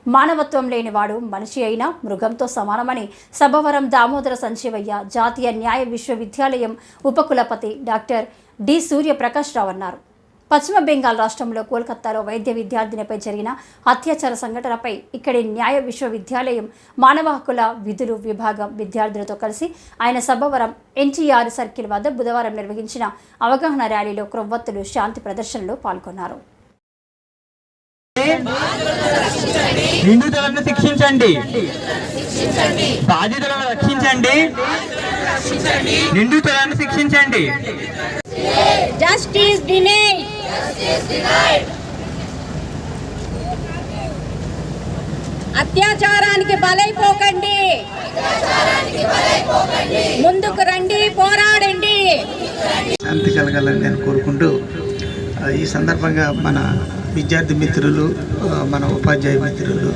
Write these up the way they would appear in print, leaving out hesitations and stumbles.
మానవత్వం లేనివాడు మనిషి అయినా మృగంతో సమానమని సభవరం దామోదర సంజీవయ్య జాతీయ న్యాయ విశ్వవిద్యాలయం ఉపకులపతి డాక్టర్ డి సూర్యప్రకాష్ రావు అన్నారు. పశ్చిమ బెంగాల్ రాష్ట్రంలో కోల్కతాలో వైద్య విద్యార్థినిపై జరిగిన అత్యాచార సంఘటనపై ఇక్కడి న్యాయ విశ్వవిద్యాలయం మానవ హక్కుల విధులు విభాగం విద్యార్థులతో కలిసి ఆయన సభవరం ఎన్టీఆర్ సర్కిల్ వద్ద బుధవారం నిర్వహించిన అవగాహన ర్యాలీలో క్రొవ్వొత్తులు శాంతి ప్రదర్శనలో పాల్గొన్నారు. నిందితులను శిక్షించండి, బాధితులను రక్షించండి, నిందితులను శిక్షించండి. Justice denied. అత్యాచారానికి బలైపోకండి, ముందుకు రండి, పోరాడండి. శాంతి కలగాలని నేను కోరుకుంటూ ఈ సందర్భంగా మన విద్యార్థి మిత్రులు, మన ఉపాధ్యాయ మిత్రులు,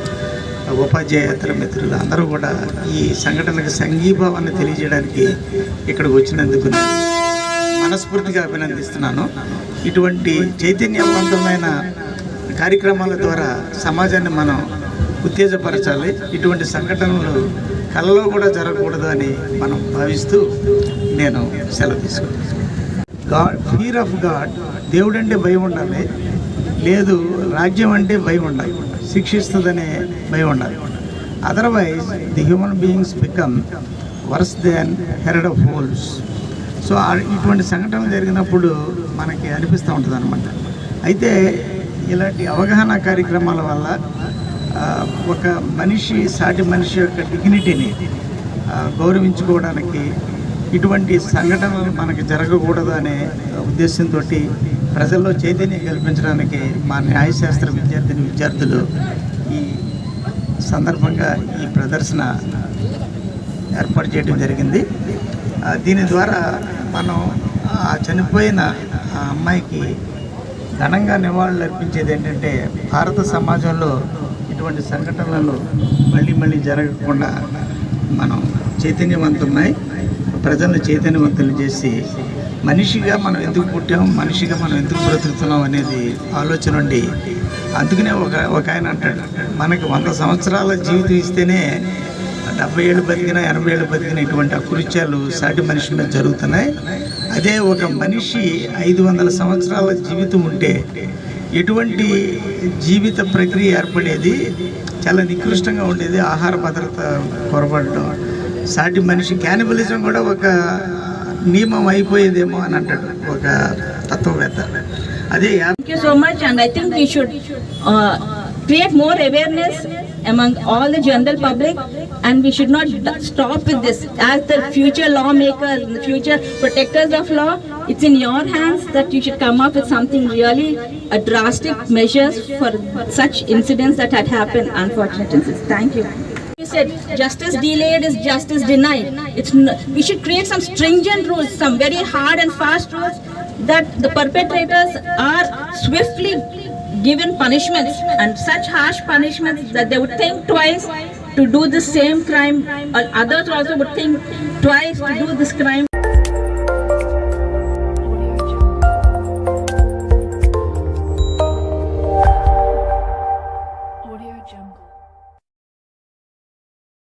ఉపాధ్యాయేతర మిత్రులు అందరూ కూడా ఈ సంఘటనకు సంఘీభావాన్ని తెలియజేయడానికి ఇక్కడికి వచ్చినందుకు మనస్ఫూర్తిగా అభినందిస్తున్నాను. ఇటువంటి చైతన్యవంతమైన కార్యక్రమాల ద్వారా సమాజాన్ని మనం ఉత్తేజపరచాలి. ఇటువంటి సంఘటనలు కలలో కూడా జరగకూడదు అని మనం భావిస్తూ నేను సెలవు తీసుకుంటాను. ఫియర్ ఆఫ్ గాడ్, దేవుడు అంటే భయం ఉండాలి, లేదు రాజ్యం అంటే భయం ఉండాలి, శిక్షిస్తుందనే భయం ఉండాలి. Otherwise the human beings become verse than heard of holes. So ఇటువంటి సంఘటనలు జరిగినప్పుడు మనకి అనిపిస్తూ ఉంటుంది అన్నమాట. అయితే ఇలాంటి అవగాహన కార్యక్రమాల వల్ల ఒక మనిషి, సాటి మనిషి యొక్క డిగ్నిటీని గౌరవించుకోవడానికి, ఇటువంటి సంఘటనలు మనకి జరగకూడదు అనే ఉద్దేశంతో ప్రజల్లో చైతన్యం కల్పించడానికి మా న్యాయశాస్త్ర విద్యార్థులు ఈ సందర్భంగా ఈ ప్రదర్శన ఏర్పాటు చేయడం జరిగింది. దీని ద్వారా మనం ఆ చనిపోయిన ఆ అమ్మాయికి ఘనంగా నివాళులు అర్పించేది ఏంటంటే, భారత సమాజంలో ఇటువంటి సంఘటనలు మళ్ళీ జరగకుండా మనం చైతన్యవంతమై ప్రజలను చైతన్యవంతులు చేసి మనిషిగా మనం ఎందుకు పుట్టాం, మనిషిగా మనం ఎందుకు బ్రతుకుతున్నాం అనేది ఆలోచన ఉండి, అందుకనే ఒక ఆయన అంటాడు, మనకి 100 సంవత్సరాల జీవితం ఇస్తేనే 70 ఏళ్ళు బతికినా 80 ఏళ్ళు బతికినా ఇటువంటి అకృత్యాలు సాటి మనిషి మీద జరుగుతున్నాయి. అదే ఒక మనిషి 500 సంవత్సరాల జీవితం ఉంటే ఎటువంటి జీవిత ప్రక్రియ ఏర్పడేది, చాలా నికృష్టంగా ఉండేది. ఆహార భద్రత కొరబడడం, సాటి మనిషి క్యానిబలిజం కూడా ఒక నియమం అయిపోయేదేమో అని అంటాడు ఒక తత్వవేత్త. అదే Thank you so much, and I think we should create more awareness among all the general public, and we should not stop with this. As the future lawmakers, the future protectors of law, it's in your hands that you should come up with something really drastic measures for such incidents that had happened, unfortunate incidents. Thank you. You said justice delayed is justice denied. We should create some stringent rules, some very hard and fast rules, that the perpetrators are swiftly given punishments, and such harsh punishments that they would think twice to do the same crime, or others also would think twice to do this crime.